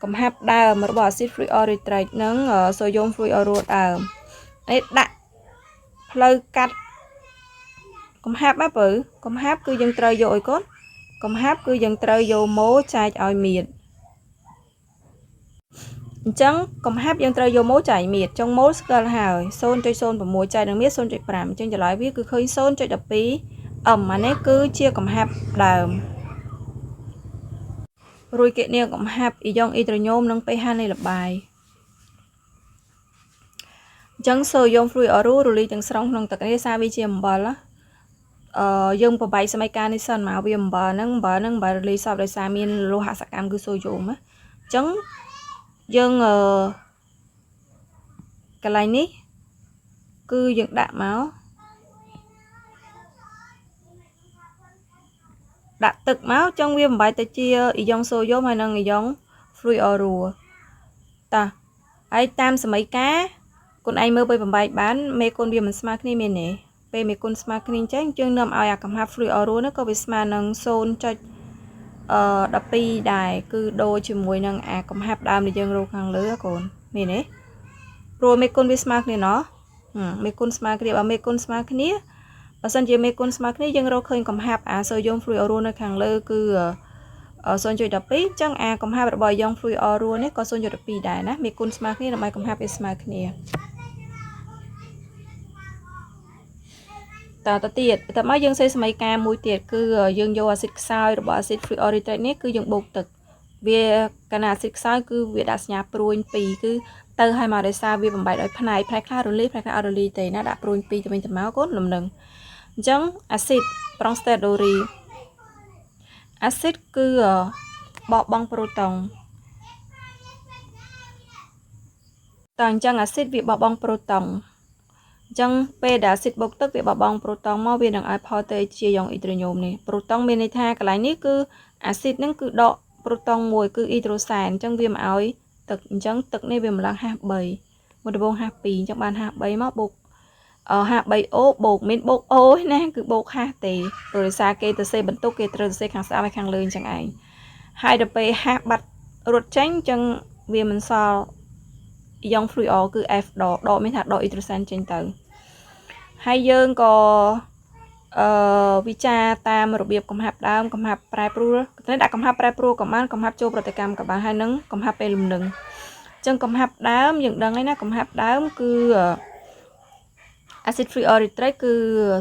កំហាប់ដើមរបស់អាស៊ីតហ្វ្លុយអរីត្រិចនិងសូដ្យូមហ្វ្លុយអរស់ដើមនេះដាក់ផ្លូវកាត់កំហាប់ណាបើកំហាប់គឺយើងត្រូវយកឲ្យកូនកំហាប់គឺយើងត្រូវយកម៉ូចែកឲ្យមៀតអញ្ចឹងកំហាប់យើងត្រូវយកម៉ូចែកមៀតចុងម៉ូស្គាល់ហើយ 0.06 ចែកនឹងមៀត 0.5 អញ្ចឹងចម្លើយវាគឺឃើញ 0.12 អានេះគឺជាកំហាប់ដើមរួចគណនាកំហាប់អ៊ីយ៉ុងអ៊ីដ្រូញូមនិង pH នៃល្បាយអញ្ចឹងសូដ្យូមហ្វ្លុយអរស់រលាយទាំងស្រុងក្នុងទឹកនេះសារវាជាអំបិលយើងប្របែកសមីការនេះសិនមកវាអំបិលហ្នឹងរលាយសពដោយសារមានលោហៈសកម្មគឺសូដ្យូមណាអញ្ចឹងយើងកន្លែងនេះគឺយើងដាក់មក đặtទឹកmáu trong viêm bài tới chia ion sodium hay năng ion fluorua ta ai tam sớm mấy cá con anh mơ bay bài bán mấy con viêm mình smart này mình nè về mấy con smart này chắc chương nằm ai cầm hạt fluorua nó có bị smart năng son cho đập pi đài cứ đôi chỉ mùi năng cầm hạt đam để dân rô hàng lứa còn mình nè rồi mấy con viêm smart này nó mấy con smart này và mấy con smart này và sân chơi mấy con smart này dân rô khơi cầm hạt sodium fluorua nó hàng lứa cứ son chơi đập pi chẳng cầm hạt bòi ion fluorua này có son chơi đập pi đài nè mấy con smart này là mấy cầm hạt smart này ta tiệtแต่มาយើងសេសម័យកាលមួយទៀតគឺយើងយកអាស៊ីតខ្សោយរបស់អាស៊ីត fluoritrate នេះគឺយើងបូកទឹកវាកាលណាអាស៊ីតខ្សោយគឺវាដាក់សញ្ញាព្រួយ2គឺទៅឲ្យមកដោយសារវាបំបែកដោយផ្នែកខ្លះរលាយផ្នែកខ្លះអត់រលាយទេណាដាក់ព្រួយ2ទៅវិញទៅមកកូនលំនឹងអញ្ចឹងអាស៊ីតប្រុងស្តេដូរីអាស៊ីតគឺបកបង់ប្រូតុងតើអញ្ចឹងអាស៊ីតវាបកបង់ប្រូតុងចឹងពេលដែលអាស៊ីតបូកទឹកវាបបងប្រូតុងមកវានឹងឲ្យផលទៅជាយ៉ុងអ៊ីដ្រូញូមនេះប្រូតុងមានន័យថាកន្លែងនេះគឺអាស៊ីតហ្នឹងគឺដកប្រូតុងមួយគឺអ៊ីដ្រូសែនអញ្ចឹងវាមកឲ្យទឹកអញ្ចឹងទឹកនេះវាម្លងហាស់3មកដំបងហាស់2អញ្ចឹងបានហាស់3មកបូកហាស់ 3O បូកមានបូក O ណាគឺបូកហាស់ទេព្រោះដោយសារគេទៅសេបន្ទុកគេត្រូវសេខាងស្ដាំហើយខាងលើអញ្ចឹងឯងហើយដល់ពេលហាស់បាត់រត់ចេញអញ្ចឹងវាមិនសល់យ៉ុង fluor គឺ F ដកមានថាដកអ៊ីដ្រូសែនចេញទៅហើយយើងក៏វិចារតាមរបៀបកំហាប់ដើមកំហាប់ប្រែប្រួលតែដាក់កំហាប់ប្រែប្រួលក៏បានកំហាប់ចូលប្រតិកម្មក៏បានហើយនឹងកំហាប់ពេលលំនឹងអញ្ចឹងកំហាប់ដើមយើងដឹងហើយណាកំហាប់ដើមគឺអាស៊ីត fluoritrate គឺ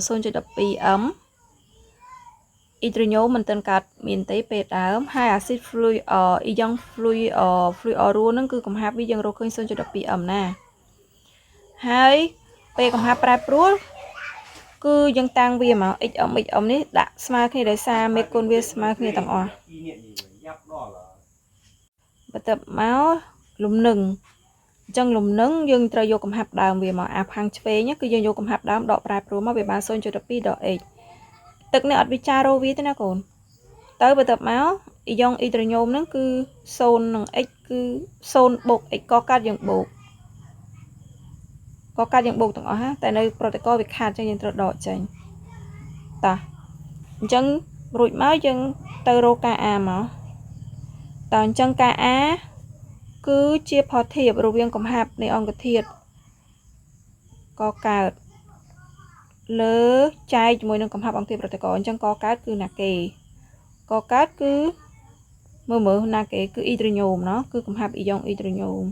0.12m អ៊ីដ្រូញូមមិនទាន់កើតមានទេពេលដើមហើយអាស៊ីត ion fluorua ហ្នឹងគឺកំហាប់វាយើងរកឃើញ 0.12m ណាហើយពេលកំហាប់ប្រែប្រួលគឺយើងតាំងវាមក xm នេះដាក់ស្មើគ្នាដោយសារមេគុណវាស្មើគ្នាទាំងអស់បន្ទាប់មកលំនឹងអញ្ចឹងលំនឹងយើងត្រូវយកកំហាប់ដើមវាមកខាងឆ្វេងគឺយើងយកកំហាប់ដើមដកប្រែប្រួលមកវាបាន 0.12 ដក x ទឹកនេះអត់វិចាររវាទេណាកូនទៅបន្ទាប់មកអ៊ីយ៉ុងអ៊ីដ្រូញូមហ្នឹងគឺ0និង x គឺ0បូក x ក៏កាត់យើងបូកក៏កាត់យើងបូកទាំងអស់តែនៅប្រតិកោវាខាតអញ្ចឹងយើងត្រូវដកចេញតោះអញ្ចឹងរួចមកយើងទៅរកការ A មកតើអញ្ចឹងការ A គឺជាផលធៀបរវាងកំហាប់នៃអង្គធាតុកកើតលើចែកជាមួយនឹងកំហាប់អង្គធាតុប្រតិកោអញ្ចឹងកកើតគឺណាគេកកើតគឺមើលណាគេគឺអ៊ីដ្រូញូមណោះគឺកំហាប់អ៊ីយ៉ុងអ៊ីដ្រូញូម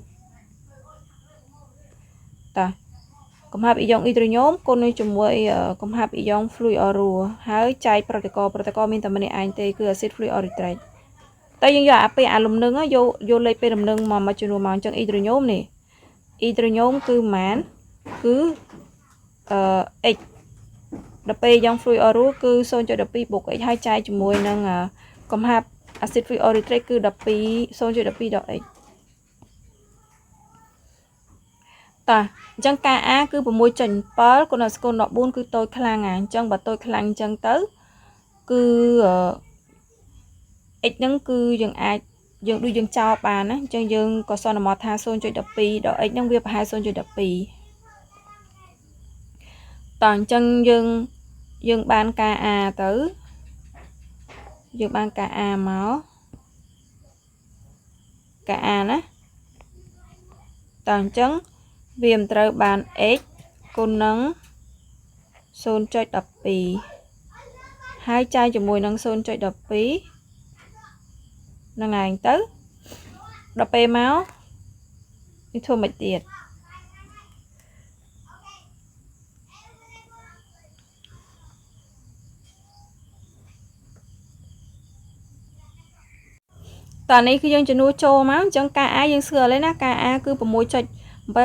តើកំហាប់អ៊ីយ៉ុងអ៊ីដ្រូញូមគុណនឹងជាមួយកំហាប់អ៊ីយ៉ុង fluorua ហើយចែកប្រតិកោមានតែម្នាក់ឯងទេគឺអាស៊ីត fluoritrate តែយើងយកពេលអាលំនឹងយកលេខពេលលំនឹងមកចំនួនមកអញ្ចឹងអ៊ីដ្រូញូមនេះអ៊ីដ្រូញូមគឺម៉ានគឺx ដល់ពេលយ៉ាង fluorua គឺ 0.12 បូក x ហើយចែកជាមួយនឹងកំហាប់អាស៊ីត fluoritrate គឺ12 0.12 ដក x តើអញ្ចឹងការ A គឺ 6.7 គុណស្គន14គឺតូចខ្លាំងអញ្ចឹងបើតូចខ្លាំងអញ្ចឹងទៅគឺ x ហ្នឹងគឺយើងអាចយើងដូចយើងចោលបានណាអញ្ចឹងយើងក៏សន្មតថា 0.12 ដល់ x ហ្នឹងវាប្រហែល 0.12 តើអញ្ចឹងយើងបានការ A ទៅយើងបានការ A មកការ A ណាតើអញ្ចឹងវាមិនត្រូវបាន x គុណនឹង 0.12 ហើយចែកជាមួយនឹង 0.12 នឹងឯងទៅដល់ពេលមកវាធ្វើមិនទៀតតើនេះគឺយើងចំនួនចូលមកអញ្ចឹងការ A យើងស្គាល់ហើយណាការ A គឺ 6.7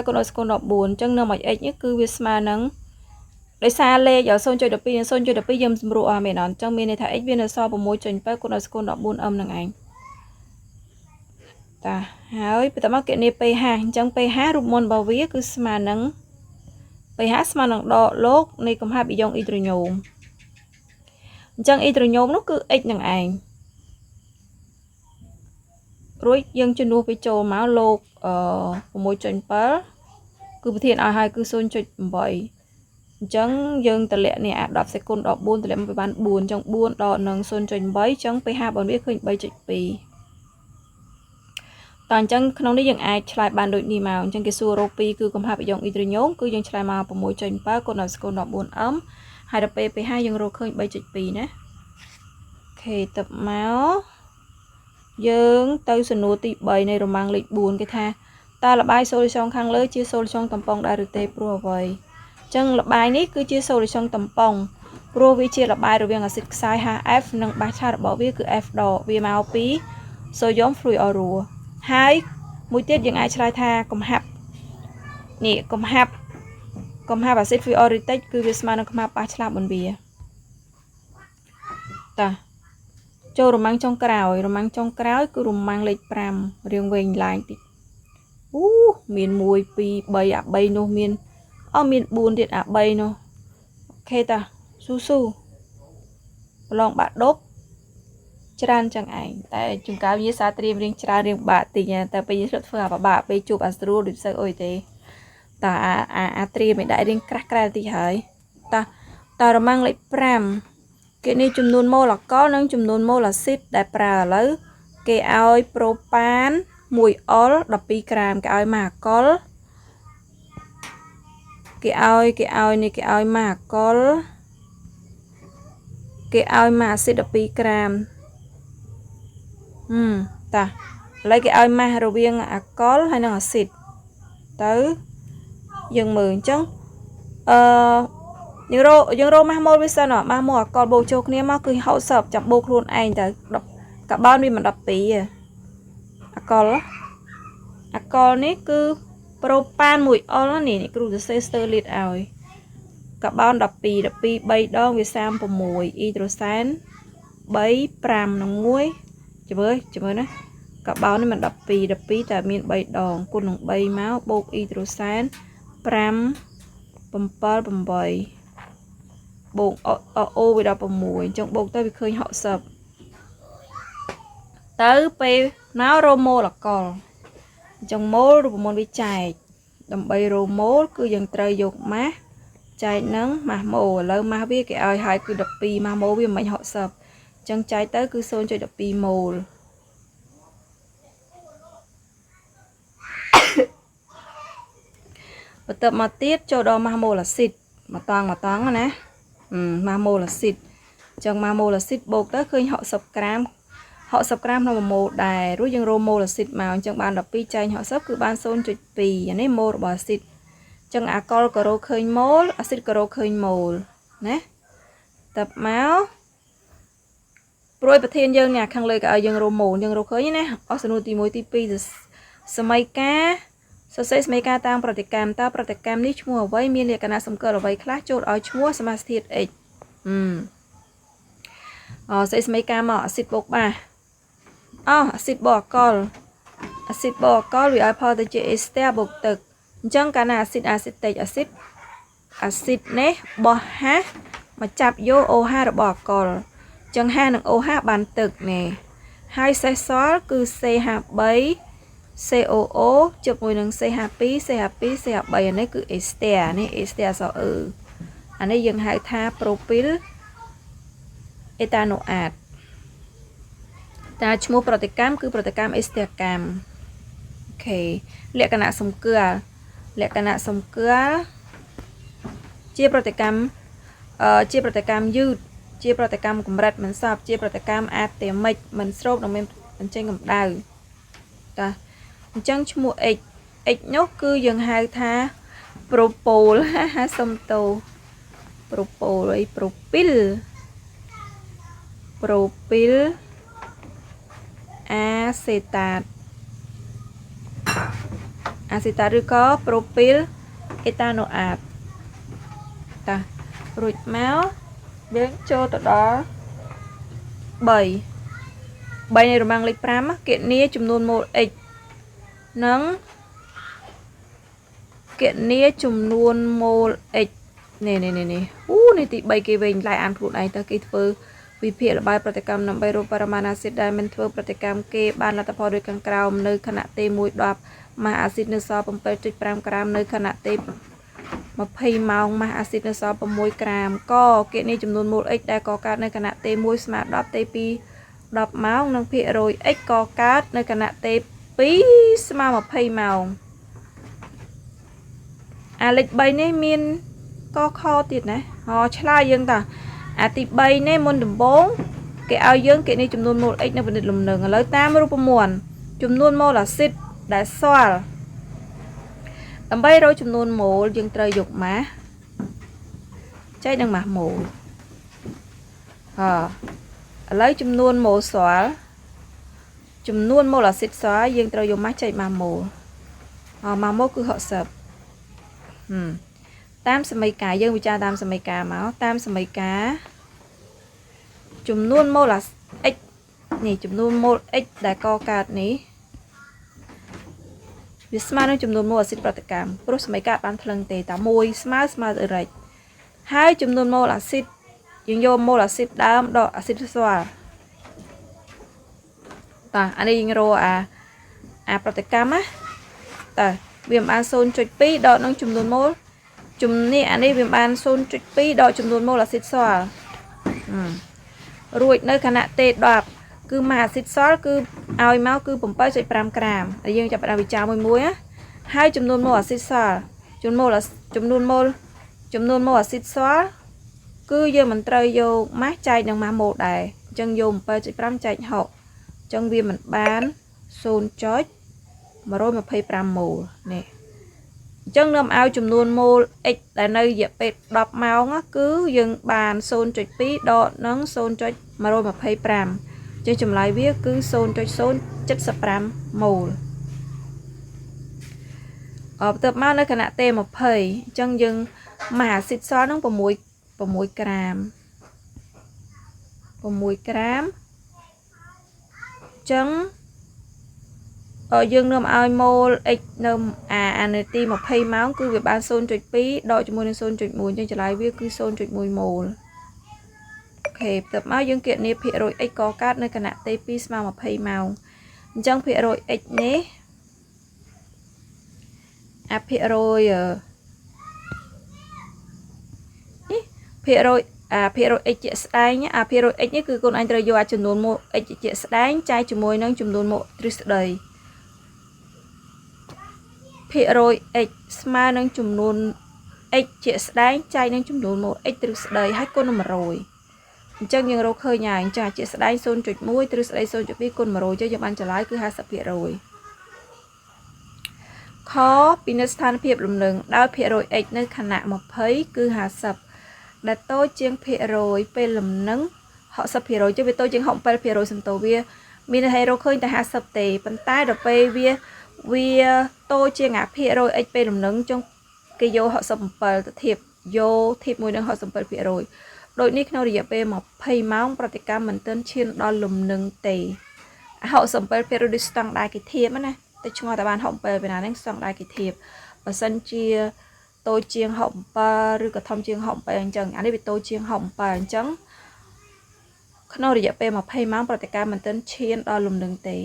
គុណដល់ស្គន14អញ្ចឹងនៅមួយ x នេះគឺវាស្មើនឹងដោយសារលេខ 0.12 និង 0.12 យើងសម្រួលអស់មែនអត់អញ្ចឹងមានន័យថា x វានៅសល់ 6.7 គុណដល់ស្គន14m នឹងឯងតាហើយបន្តមកគណនា pH អញ្ចឹង pH រូបមន្តរបស់វាគឺស្មើនឹង pH ស្មើនឹងដកលោកនៃកំហាប់អ៊ីយ៉ុងអ៊ីដ្រូញូម Chẳng y trừ nhôm nó cứ x nằng ảnh rồi dân chân nuôi với châu máu lô môi chân bá cứ thiện ai hai cứ xôn cho vậy chẳng dân tờ lệ này đọc sẽ côn đọc buôn tờ lệ một bán buồn trong buôn đọ nâng xôn cho bấy chẳng pH bọn biết khơi bay chạy pì toàn chẳng không đi dân ai lại bàn đội đi màu chẳng cái xua ropi cứ cầm hạt bị dòng y nhôm cứ dân lại màu môi chân bá côn đọc sẽ côn đọc buôn ấm hai đập pH dân rô khơi bay chạy pì nè ok tập máu dương tới sân nô tị bầy này rồi mang lịch buồn cái tha ta là bài solution khang lưới chia solution tầm pong đã được tê pro vậy chân là bài ní cứ chia solution tầm pong pro vi chia là bài rồi viên acid sai ha f nâng ba cha bỏ viết cứ f đỏ vì màu pí sodium fluorua hai mũi tiết những ai trai tha cầm hạp nè cầm hạp acid fluoric cứ viết mà nó cầm hạp ba cha bồn bìa ta cho rồi mang trong cào cứ rồi mang lịch pram riêng về lại thì miền mùi pi bay à bay nô miền miền buồn điện à bay nô ok ta su lòng bạn đốt tràn chẳng ảnh tại chúng cao như sa stream riêng tràn riêng bạn thì nhà ta bây giờ rất phở và bạn bây chụp astro được sao ơi thế ta stream mình đại riêng crack thì hỡi ta rồi mang lịch pram cái này chùm nôn mô là có nâng chùm nôn mô là xít đại pra lấy cái oi propan mùi ol đập pi gram cái oi mà có cái oi này cái oi mà có cái oi mà xít đập pi gram ta lấy cái oi mà rồi viên có hay là xít tới dừng mười chứ nhưng rô mà mô với sao nọ mà mô còn bộ chốt này mà cứ hậu sập chậm bộ luôn anh tới cả bao mình đập tí con này cứ propan mùi ol này cứ sẽ sterlit ơi cả bao đập pi bay đó vì sao một mùi hydrogen bay pram nó muối chứ với nữa cả bao này mình đập pi tại miền bay đòn cùng nó bay máu bột hydrogen pram bầm bay bột ô vì đập mùi trong bột tới vì khơi họ sập tới pe nó romo là còn trong mố rồi môn bị chạy đầm bay romo cứ dần trời dục má chạy nắng mà mồ lơ má biết cái ai hai cứ đập pi mà mố vì mình họ sập chân chạy tới cứ xôn cho đập pi mồ và tập mà tiết cho đó mà mồ là xịt mà toán rồi nè mà mồ là xịt chân mà mồ là xịt bột tới khơi họ sập gram nó một đài rút dân romo là xịt màu chân ban đập pi chay họ sắp cứ ban xôn chụp pì và nên mồ bỏ xịt chân alcohol caro khơi mol acid caro khơi mol nè tập máu rồi bật thiên dân nhà khang lời cả dân romo dân ro khơi nè oxynutimoi samaika samaika tăng protein ta protein ní chua với miên liệt cana sâm cơ với class chốt ở chua samathit x samaika mà acid bột ba acid bò col vì ai protein ester bột thực chẳng cả acid acetic acid nè bò ha mà chạp vô OH rồi bò col chẳng ha nâng OH bàn thực nè hai xe xóa cứ CH7 COO chụp mùi nâng CH7 này cứ ester sao anh ấy dừng hai tha propyl ethanoate ta chmô protein cứ protein ester cam ok lệ cả nạ sông cưa chia protein dư chia protein cùng rạch mình sập chia protein atemic mình stroke đồng mình trên cầm đào ta chân chmô x nhóc cứ dừng hai tha propol ha sông tô propol ấy propyl acetat có propyl ethanoate ta rồi máu biến cho tụi đó 7 này rồi mang lịch pram kiện nia chùm nôn một x nắng kiện nia chùm nôn một x nè này thì 7 cái về lại ăn phụ này ta cái phơ វិភាគល្បាយប្រតិកម្មដើម្បីរកបរិមាណអាស៊ីតដែលមិនធ្វើប្រតិកម្មគេបានលទ្ធផលដូចខាងក្រោមនៅខណៈទេ1 10ម៉ាសអាស៊ីតនៅសល់ 7.5 ក្រាមនៅខណៈទេ20ម៉ោងម៉ាសអាស៊ីតនៅសល់ 6 ក្រាមកគណនីចំនួនមូល x ដែលកកើតនៅខណៈទេ1ស្មើ10ទេ2 10ម៉ោងនិងភាគរយ x កកើតនៅខណៈទេ2ស្មើ20ម៉ោងអាលេខ3នេះមានកខទៀតណាឆ្លើយយើងតាអាទី3នេះមុនដំបូងគេឲ្យយើងគណនីចំនួនមូល x នៅបណ្ឌិតលំនឹងឥឡូវតាមរូបមន្តចំនួនម៉ូលអាស៊ីតដែលសល់ដើម្បីរកចំនួនម៉ូលយើងត្រូវយកម៉ាសចែកនឹងម៉ាសម៉ូលឥឡូវចំនួនម៉ូលសល់ចំនួនម៉ូលអាស៊ីតសល់យើងត្រូវយកម៉ាសចែកម៉ាសម៉ូលម៉ាសម៉ូលគឺ60តាមសមីការយើងវិចារតាមសមីការមកតាមសមីការចំនួនម៉ូលx នេះចំនួនម៉ូល x ដែលកកើតនេះវាស្មើនឹងចំនួនម៉ូលអាស៊ីតប្រតិកម្មព្រោះសមីការបានថ្លឹងទេតែ1ស្មើទៅរិចហើយចំនួនម៉ូលអាស៊ីតយើងយកម៉ូលអាស៊ីតដើមដកអាស៊ីតស្វល់អានេះយើងរកអាប្រតិកម្មណាវាបាន 0.2 ដកនឹងចំនួនម៉ូលអានេះវាបាន 0.2 ដកចំនួនម៉ូលអាស៊ីតសល់រួចនៅខណៈទេ10គឺម៉ាសអាស៊ីតសល់គឺឲ្យមកគឺ 7.5 ក្រាមហើយយើងចាប់ផ្ដើមវិចារមួយណាហើយចំនួនម៉ូលអាស៊ីតសល់ចំនួនម៉ូលអាស៊ីតសល់គឺយើងមិនត្រូវយកម៉ាសចែកនឹងម៉ាសម៉ូលដែរអញ្ចឹងយក 7.5 ចែក 6 អញ្ចឹងវាមិនបាន 0.125 ម៉ូលនេះអញ្ចឹងនាំឲ្យចំនួនម៉ូល x ដែលនៅរយៈពេល10ម៉ោងគឺយើងបាន 0.2 ដកនឹង 0.125 ចឹងចម្លើយវាគឺ 0.075 ម៉ូលបន្ទាប់មកនៅខណៈទេ20អញ្ចឹងយើងម៉ាសអាស៊ីតសល់នឹង6 ក្រាម6 ក្រាមអញ្ចឹងយើងនាំឲ្យម៉ូល x នៅអានាទី20ម៉ោងគឺវាបាន 0.2 ដកជាមួយនឹង 0.1 អញ្ចឹងចម្លើយវាគឺ 0.1 ម៉ូលអូខេបន្ទាប់មកយើងគណនាភាគរយ x កកើតនៅខណៈទេ2ស្មើ20ម៉ោងអញ្ចឹងភាគរយ x នេះភាគរយx ជាក់ស្ដែងភាគរយ x នេះគឺកូនឯងត្រូវយកចំនួនម៉ូល x ជាក់ស្ដែងចែកជាមួយនឹងចំនួនម៉ូលទ្រឹស្ដីភាគរយ x ស្មើនឹងចំនួន x ជាក់ស្ដែងចែកនឹងចំនួនម៉ូល x ទ្រឹស្ដីហើយគុណនឹង100អញ្ចឹងយើងរកឃើញហើយអញ្ចឹងជាក់ស្ដែង 0.1 ទ្រឹស្ដី 0.2 គុណ100អញ្ចឹងយើងបានចម្លើយគឺ 50% ខពិនិត្យស្ថានភាពលំនឹងដោយភាគរយ x នៅខណៈ20គឺ50ដែលតូចជាងភាគរយពេលលំនឹង 60% ចឹងវាតូចជាង 67% សំទោវាមានន័យថារកឃើញតែ50ទេប៉ុន្តែដល់ពេលវាតូចជាងអាភាគរយ x ពេលលំនឹងចឹងគេយក67ទៅធៀបមួយនឹង 67% ដូចនេះក្នុងរយៈពេល20ម៉ោងប្រតិកម្មមិនទាន់ឈានដល់លំនឹងទេ67%ដូចស្តង់ដារគេធៀបណាតែឆ្ងល់តែបាន67ពេលណាហ្នឹងស្តង់ដារគេធៀបបើសិនជាតូចជាង67ឬក៏ធំជាង67អញ្ចឹងអានេះវាតូចជាង67អញ្ចឹងក្នុងរយៈពេល20ម៉ោងប្រតិកម្មមិនទាន់ឈានដល់លំនឹងទេ4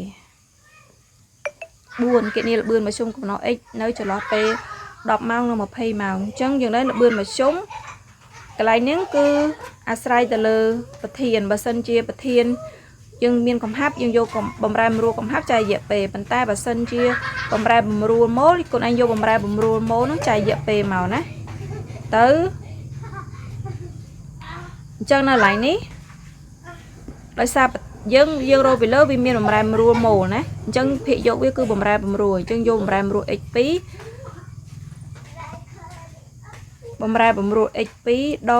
គណនាល្បឿនមធ្យមកំណត់ x នៅចន្លោះពេល10ម៉ោងនិង20ម៉ោងអញ្ចឹងយើងនៅល្បឿនមធ្យមកន្លែងនេះគឺអាស្រ័យទៅលើប្រធានបើសិនជាប្រធានយើងមានកំហាប់យើងយកបំរែបំរួលកំហាប់ចែករយៈពេលប៉ុន្តែបើសិនជាបំរែបំរួលម៉ូលកូនឯងយកបំរែបំរួលម៉ូលនឹងចែករយៈពេលមកណាទៅអញ្ចឹងនៅកន្លែងនេះដោយសារយើងរកពីលើវាមានបំរែបំរួលម៉ូលណាអញ្ចឹងភាគយកវាគឺបំរែបំរួលអញ្ចឹងយកបំរែបំរួល x2 បំរែបំរួល x2 ដ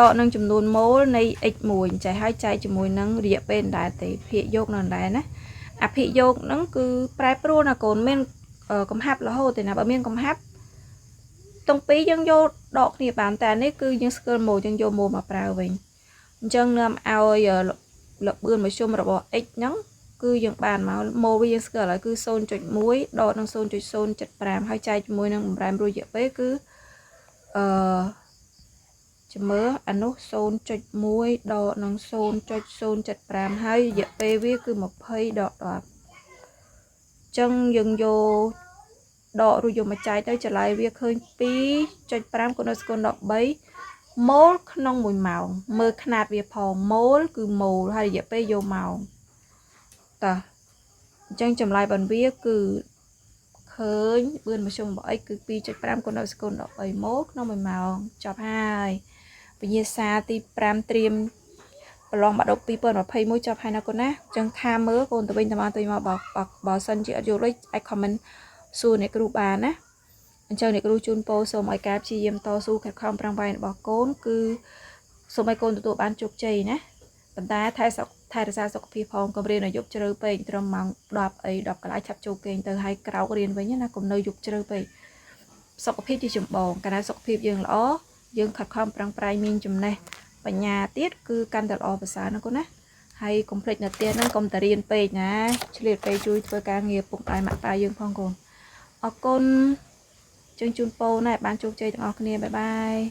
កនឹងចំនួនម៉ូលនៃ x1 ចេះហើយចែកជាមួយនឹងរយៈពេលដែរទេភាគយកនៅដែរណាអាភាគយកហ្នឹងគឺប្រែប្រួលណាកូនមានកំហាប់រហូតទេណាបើមានកំហាប់ទាំងពីរយើងយកដកគ្នាបានតែនេះគឺយើងស្គាល់ម៉ូលយើងយកម៉ូលមកប្រើវិញអញ្ចឹងនាំឲ្យល្បឿនមធ្យមរបស់ x ហ្នឹងគឺយើងបានមកម៉ូលវាយើងស្គាល់ហើយគឺ 0.1 ដកនឹង 0.075 ហើយចែកជាមួយនឹងបំរែបំរួលរយៈពេលគឺ Chấm mớ anh nốt xôn chạch muối đỏ nâng xôn chạch pram hay dạ bê viết cứ một hay đỏ đỏ chân dừng vô đỏ rồi dùng mà trái tới trở lại việc hơi tí chạch pram của nó còn đỏ bấy mốt nông mùi màu mơ khát việc phòng mốt cứ màu hay dạ bê vô màu ta chân chấm lại bằng viết cứ khơi bươn mà chung bỏ cứ pi chạch pram của nó còn đỏ bấy mốt nông mùi màu chọc hai bây giờ xa thì pram triêm lòng bắt đầu people mà pay mũi cho hai nó con nè chẳng tham mớ con tụi mình tụi mà bỏ sân chị ở vô lấy ai comment su này cái bà nè anh chơi này cái chun po xong mọi cái chi em to su khát không prang bay bỏ cốn cứ xong mấy con tụi bán chụp chì nè bạn ta thay ra sọc phi phong còn riêng là giúp chơi về trong mong đọc ấy đọc cái lại chập chụp kênh từ hai cái cái riêng với nhá cùng nơi giúp chơi về sọc phi chỉ chụp bòn cái này sọc phi dương lõ dương khát không prang bay min chùm này và nhà tiết cứ căn đặt ở xã nó có nè hay complete là tiền nó công tờ riêng page nè liệt page chui với ca nghiệp cũng tại mặt ta dương phong còn ở con chương chun po này bán chụp chơi ở kia bye bye